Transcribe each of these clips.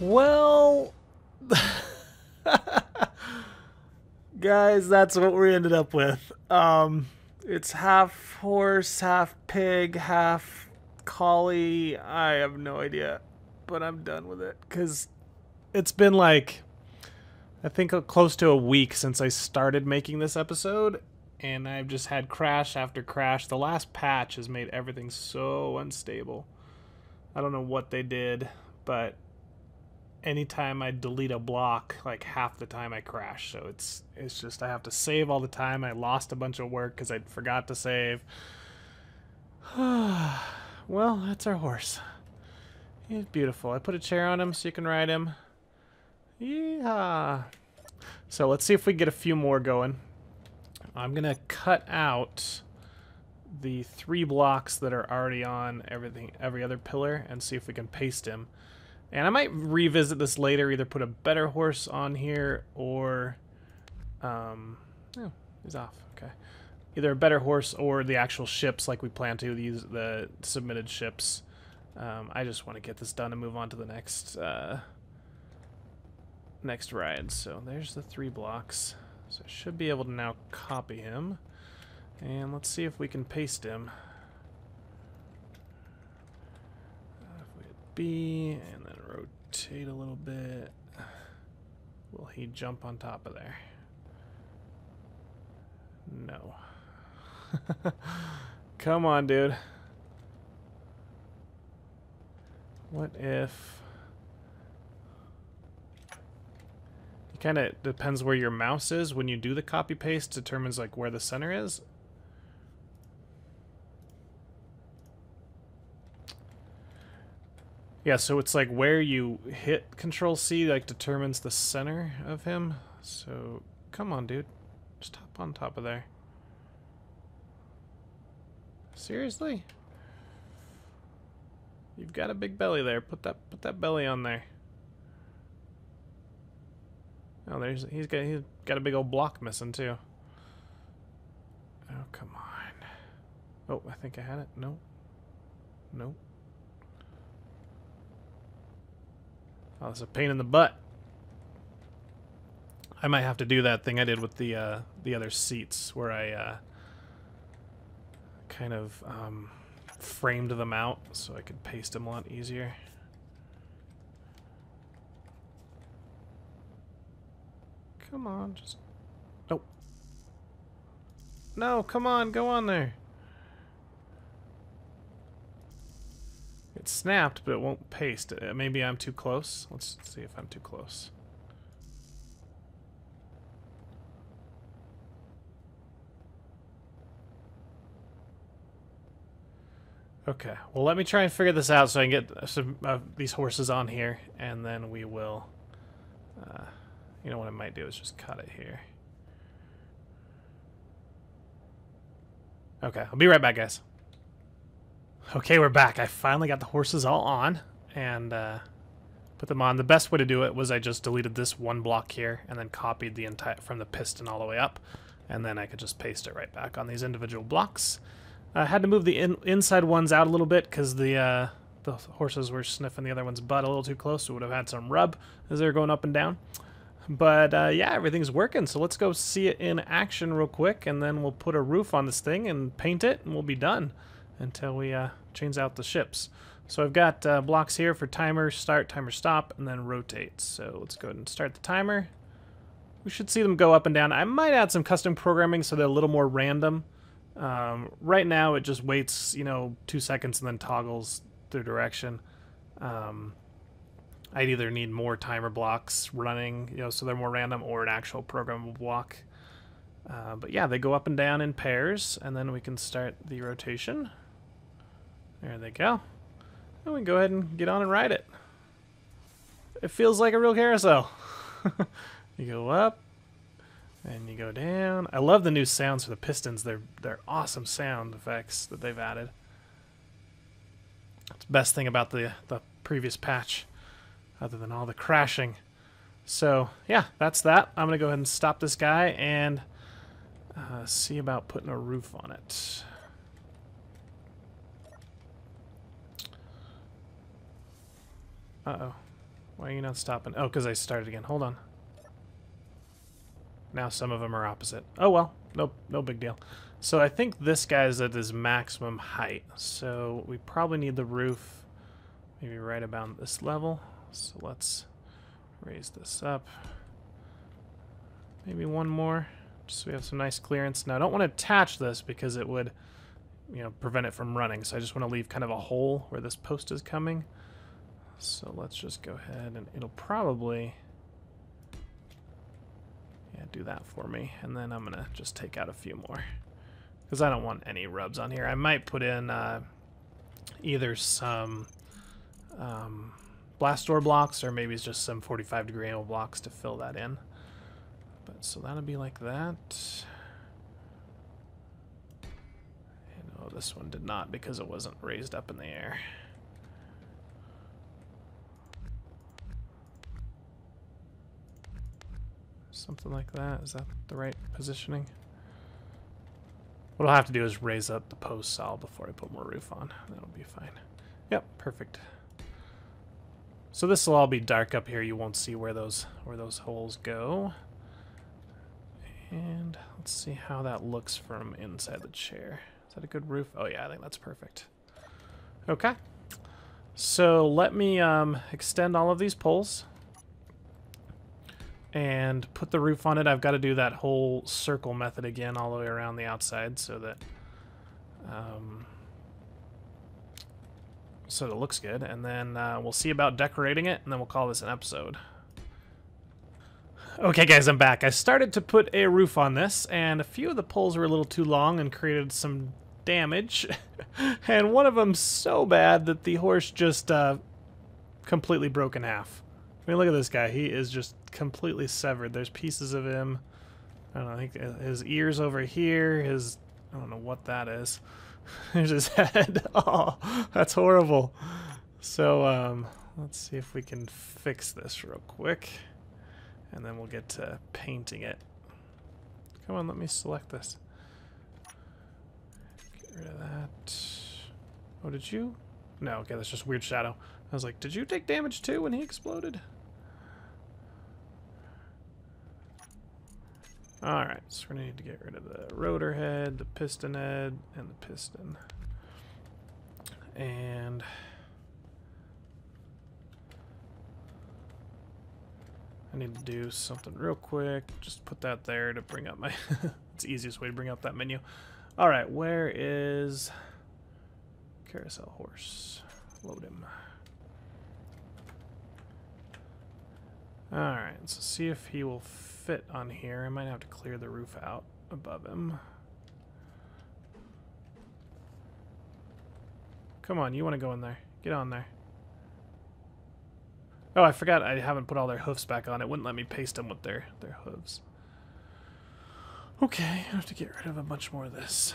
Well, guys, that's what we ended up with. It's half horse, half pig, half collie. I have no idea, but I'm done with it because it's been like, I think close to a week since I started making this episode, and I've just had crash after crash. The last patch has made everything so unstable. I don't know what they did, but anytime I delete a block, like half the time I crash. So it's just I have to save all the time. I lost a bunch of work because I forgot to save. Well, that's our horse. He's beautiful. I put a chair on him so you can ride him. Yeah. So let's see if we can get a few more going. I'm gonna cut out the 3 blocks that are already on every other pillar and see if we can paste him. And I might revisit this later, either put a better horse on here or oh, he's off. Okay. Either a better horse or the actual ships like we plan to use the submitted ships. I just want to get this done and move on to the next next ride. So there's the 3 blocks. So I should be able to now copy him. And let's see if we can paste him. If we hit B and then rotate a little bit, will he jump on top of there? No. Come on, dude. What if... It kind of depends where your mouse is. When you do the copy paste, determines like where the center is. Yeah, so it's like where you hit Control C like determines the center of him. So come on, dude. Just hop on top of there. Seriously? You've got a big belly there. Put that belly on there. Oh, he's got a big old block missing too. Oh, come on. Oh, I think I had it. No. Nope. Oh, that's a pain in the butt. I might have to do that thing I did with the other seats, where I kind of framed them out so I could paste them a lot easier. Come on, just... Nope. No, come on, go on there. It snapped, but it won't paste. Maybe I'm too close. Let's see if I'm too close. Okay, well, let me try and figure this out so I can get some these horses on here, and then we will... you know what I might do is just cut it here. Okay, I'll be right back, guys. Okay, we're back. I finally got the horses all on and put them on. The best way to do it was I just deleted this 1 block here and then copied the entire from the piston all the way up, and then I could just paste it right back on these individual blocks. I had to move the inside ones out a little bit because the horses were sniffing the other one's butt a little too close, so would have had some rub as they were going up and down. But yeah, everything's working, so let's go see it in action real quick, and then we'll put a roof on this thing and paint it, and we'll be done until we change out the ships. So I've got blocks here for timer start, timer stop, and then rotate. So let's go ahead and start the timer. We should see them go up and down. I might add some custom programming so they're a little more random. Right now it just waits, you know, 2 seconds and then toggles their direction. I'd either need more timer blocks running, you know, so they're more random, or an actual programmable block. But yeah, they go up and down in pairs, and then we can start the rotation. There they go. And we can go ahead and get on and ride it. It feels like a real carousel. You go up, and you go down. I love the new sounds for the pistons. They're awesome sound effects that they've added. That's the best thing about the previous patch, other than all the crashing. So yeah, that's that. I'm gonna go ahead and stop this guy and see about putting a roof on it. Uh-oh. Why are you not stopping? Oh, because I started again. Hold on. Now some of them are opposite. Oh well, no big deal. So I think this guy's at his maximum height. So we probably need the roof maybe right about this level. So let's raise this up. Maybe one more, just so we have some nice clearance. Now I don't want to attach this because it would, you know, prevent it from running. So I just want to leave kind of a hole where this post is coming. So let's just go ahead and it'll probably, yeah, do that for me. And then I'm gonna just take out a few more because I don't want any rubs on here. I might put in either some blast door blocks or maybe it's just some 45-degree angle blocks to fill that in. But so that'll be like that. And oh, this one did not because it wasn't raised up in the air. Something like that. Is that the right positioning? What I'll have to do is raise up the post saw before I put more roof on. That'll be fine. Yep, perfect. So this will all be dark up here. You won't see where those holes go. And let's see how that looks from inside the chair. Is that a good roof? Oh yeah, I think that's perfect. Okay. So let me extend all of these poles and put the roof on it. I've got to do that whole circle method again all the way around the outside so that it looks good. And then we'll see about decorating it, and then we'll call this an episode. Okay guys, I'm back. I started to put a roof on this, and a few of the poles were a little too long and created some damage. And one of them so bad that the horse just completely broke in half. I mean, look at this guy. He is just completely severed. There's pieces of him. I don't know, I think his ears over here, I don't know what that is. There's his head. Oh, that's horrible. So, let's see if we can fix this real quick. And then we'll get to painting it. Come on, let me select this. Get rid of that. Oh, did you? No, okay, that's just weird shadow. I was like, did you take damage too when he exploded? Alright, so we're gonna need to get rid of the rotor head, the piston head, and the piston. And I need to do something real quick. Just put that there to bring up my... It's the easiest way to bring up that menu. Alright, where is Carousel horse? Load him. Alright, so see if he will fit on here. I might have to clear the roof out above him. Come on, you want to go in there. Get on there. Oh, I forgot I haven't put all their hoofs back on. It wouldn't let me paste them with their hooves. Okay, I have to get rid of a bunch more of this.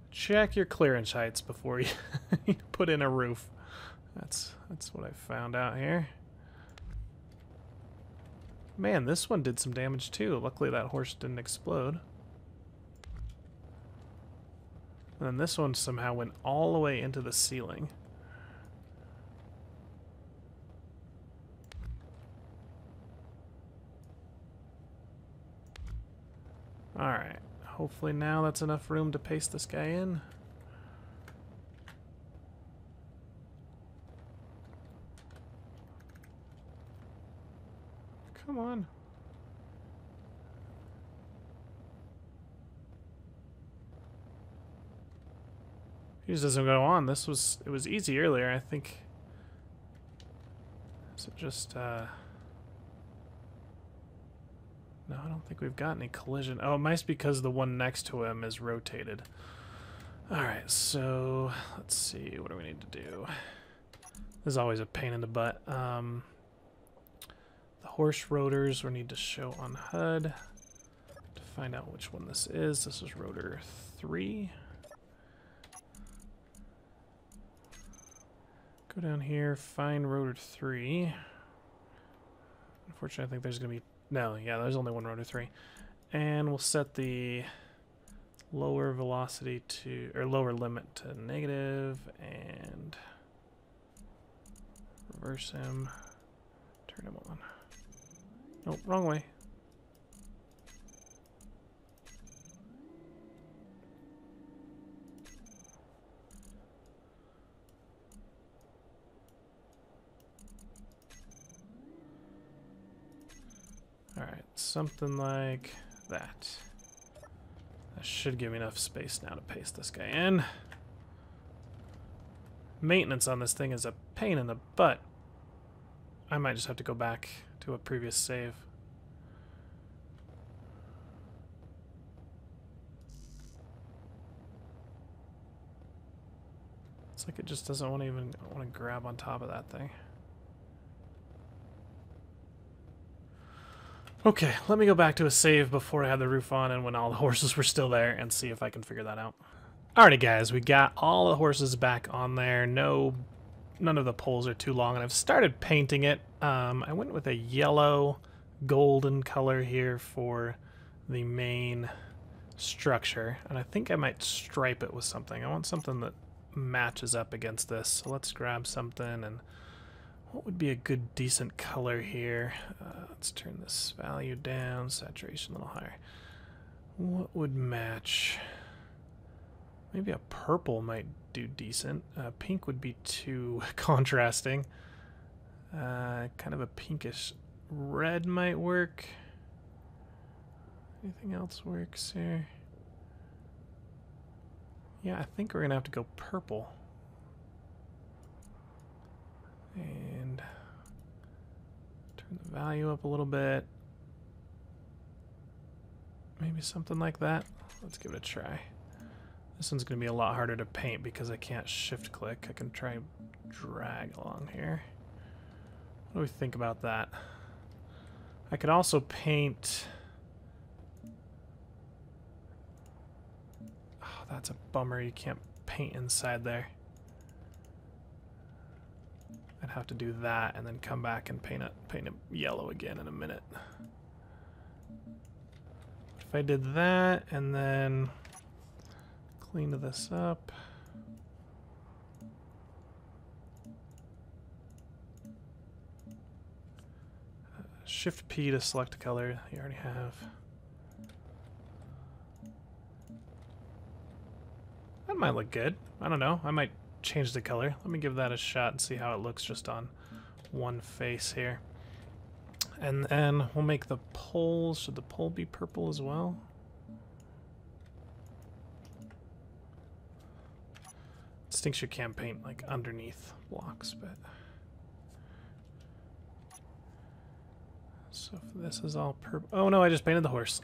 Check your clearance heights before you put in a roof. That's what I found out here. Man, this one did some damage too. Luckily that horse didn't explode. And then this one somehow went all the way into the ceiling. Alright, hopefully now that's enough room to paste this guy in. Come on. He just doesn't go on. It was easy earlier, I think. Is it just, No, I don't think we've got any collision. Oh, it might be because the one next to him is rotated. Alright, so let's see. What do we need to do? This is always a pain in the butt. The horse rotors we need to show on HUD to find out which one this is. This is rotor 3. Go down here, find rotor 3. Unfortunately, I think there's going to be... No, yeah, there's only one rotor 3. And we'll set the lower velocity to... or lower limit to negative, and... reverse him, turn him on. Nope, wrong way. Alright, something like that. That should give me enough space now to paste this guy in. Maintenance on this thing is a pain in the butt. I might just have to go back to a previous save. It's like it just doesn't want to grab on top of that thing. Okay, let me go back to a save before I had the roof on and when all the horses were still there and see if I can figure that out. Alrighty guys, we got all the horses back on there. None of the poles are too long and I've started painting it. I went with a yellow golden color here for the main structure and I think I might stripe it with something. I want something that matches up against this. So let's grab something and what would be a good decent color here? Let's turn this value down, saturation a little higher. What would match? Maybe a purple might do decent. Pink would be too contrasting. Kind of a pinkish red might work. Anything else works here? Yeah, I think we're gonna have to go purple. And turn the value up a little bit. Maybe something like that. Let's give it a try. This one's going to be a lot harder to paint because I can't shift click. I can try and drag along here. What do we think about that? I could also paint... Oh, that's a bummer. You can't paint inside there. I'd have to do that and then come back and paint it yellow again in a minute. If I did that and then clean this up. Shift P to select a color you already have. That might look good. I don't know. I might change the color. Let me give that a shot and see how it looks just on one face here. And then we'll make the poles. Should the pole be purple as well? It stinks you can't paint like underneath blocks, but so if this is all purple. Oh no, I just painted the horse.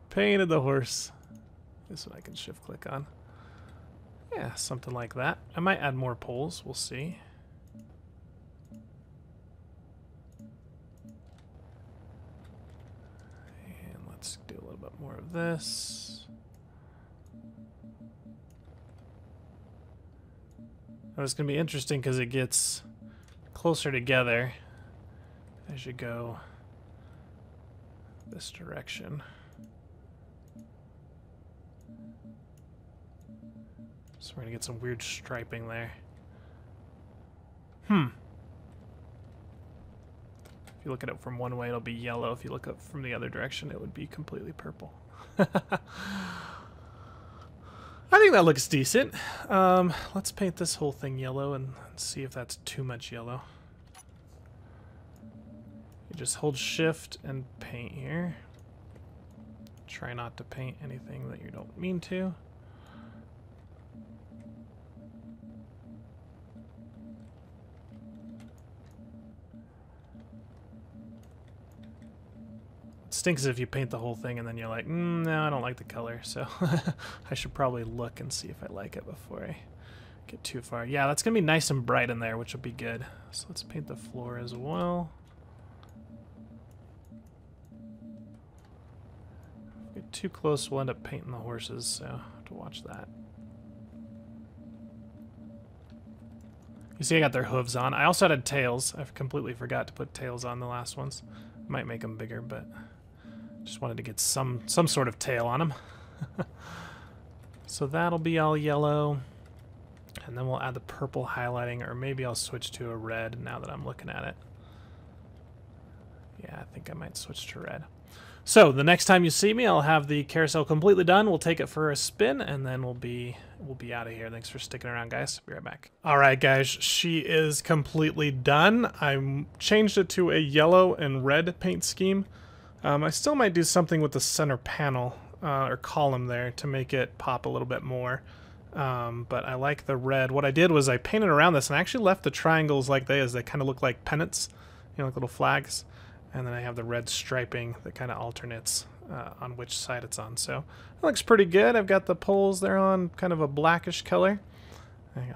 Painted the horse. This one I can shift click on. Yeah, something like that. I might add more poles, we'll see. And let's do a little bit more of this. Now it's going to be interesting because it gets closer together as you go this direction. So we're going to get some weird striping there. If you look at it from one way, it'll be yellow. If you look up from the other direction, it would be completely purple. I think that looks decent. Let's paint this whole thing yellow and see if that's too much yellow. You just hold shift and paint here. Try not to paint anything that you don't mean to. Stinks if you paint the whole thing and then you're like, no, I don't like the color, so I should probably look and see if I like it before I get too far. Yeah, that's gonna be nice and bright in there, which will be good. So let's paint the floor as well. If we get too close, we'll end up painting the horses, so I have to watch that. You see I got their hooves on. I also added tails. I completely forgot to put tails on the last ones. Might make them bigger, but just wanted to get some sort of tail on them. So that'll be all yellow. And then we'll add the purple highlighting, or maybe I'll switch to a red now that I'm looking at it. Yeah, I think I might switch to red. So the next time you see me, I'll have the carousel completely done. We'll take it for a spin, and then we'll be out of here. Thanks for sticking around, guys. Be right back. All right, guys, she is completely done. I changed it to a yellow and red paint scheme. I still might do something with the center panel or column there to make it pop a little bit more. But I like the red. What I did was I painted around this, and I actually left the triangles like they kind of look like pennants, you know, like little flags. And then I have the red striping that kind of alternates on which side it's on. So it looks pretty good. I've got the poles there on kind of a blackish color.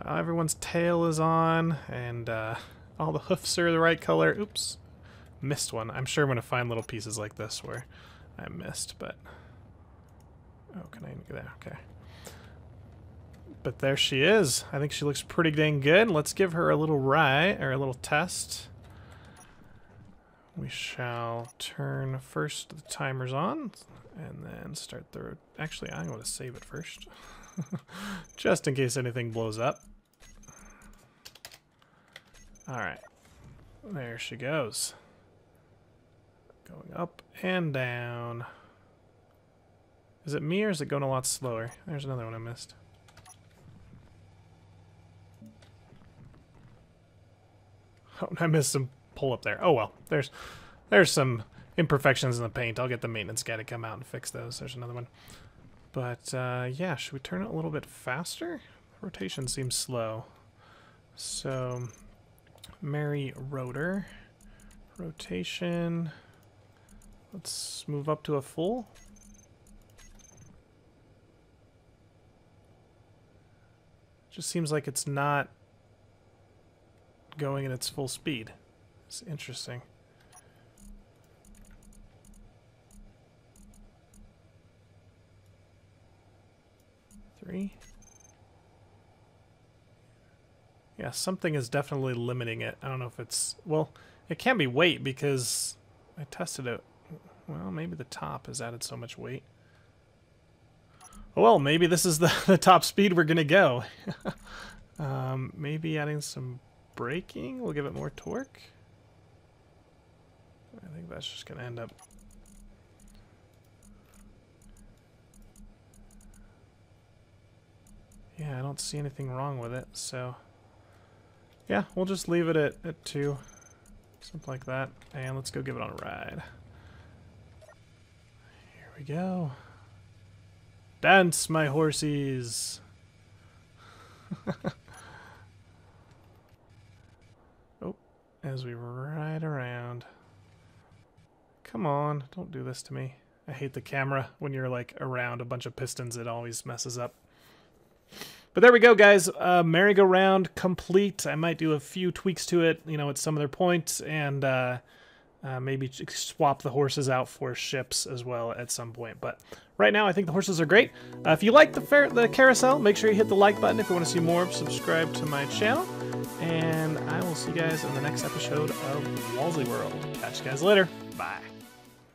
Everyone's tail is on, and all the hoofs are the right color. Oops, missed one. I'm sure I'm going to find little pieces like this where I missed, but... Oh, can I get that? Okay. But there she is. I think she looks pretty dang good. Let's give her a little a little test. We shall turn first the timers on, and then start the... Actually, I'm going to save it first, just in case anything blows up. Alright, there she goes. Going up and down. Is it me, or is it going a lot slower? There's another one I missed. Oh, I missed some pull up there. Oh well, there's some imperfections in the paint. I'll get the maintenance guy to come out and fix those. There's another one. But yeah, should we turn it a little bit faster? Rotation seems slow. So Mary rotor. Rotation. Let's move up to a full. Just seems like it's not going at its full speed. It's interesting. Three. Yeah, something is definitely limiting it. I don't know if it's... Well, it can't be weight because I tested it. Well, maybe the top has added so much weight. Oh, well, maybe this is the top speed we're going to go. Maybe adding some braking will give it more torque. I think that's just going to end up... Yeah, I don't see anything wrong with it, so... Yeah, we'll just leave it at 2. Something like that. And let's go give it on a ride. Here we go. Dance, my horsies! Oh, as we ride around. Come on, don't do this to me. I hate the camera when you're like around a bunch of pistons. It always messes up. But there we go, guys. Merry-go-round complete. I might do a few tweaks to it, you know, at some of their points, and maybe swap the horses out for ships as well at some point. But right now, I think the horses are great. If you like the carousel, make sure you hit the like button. If you want to see more, subscribe to my channel. And I will see you guys in the next episode of WallSE World. Catch you guys later. Bye.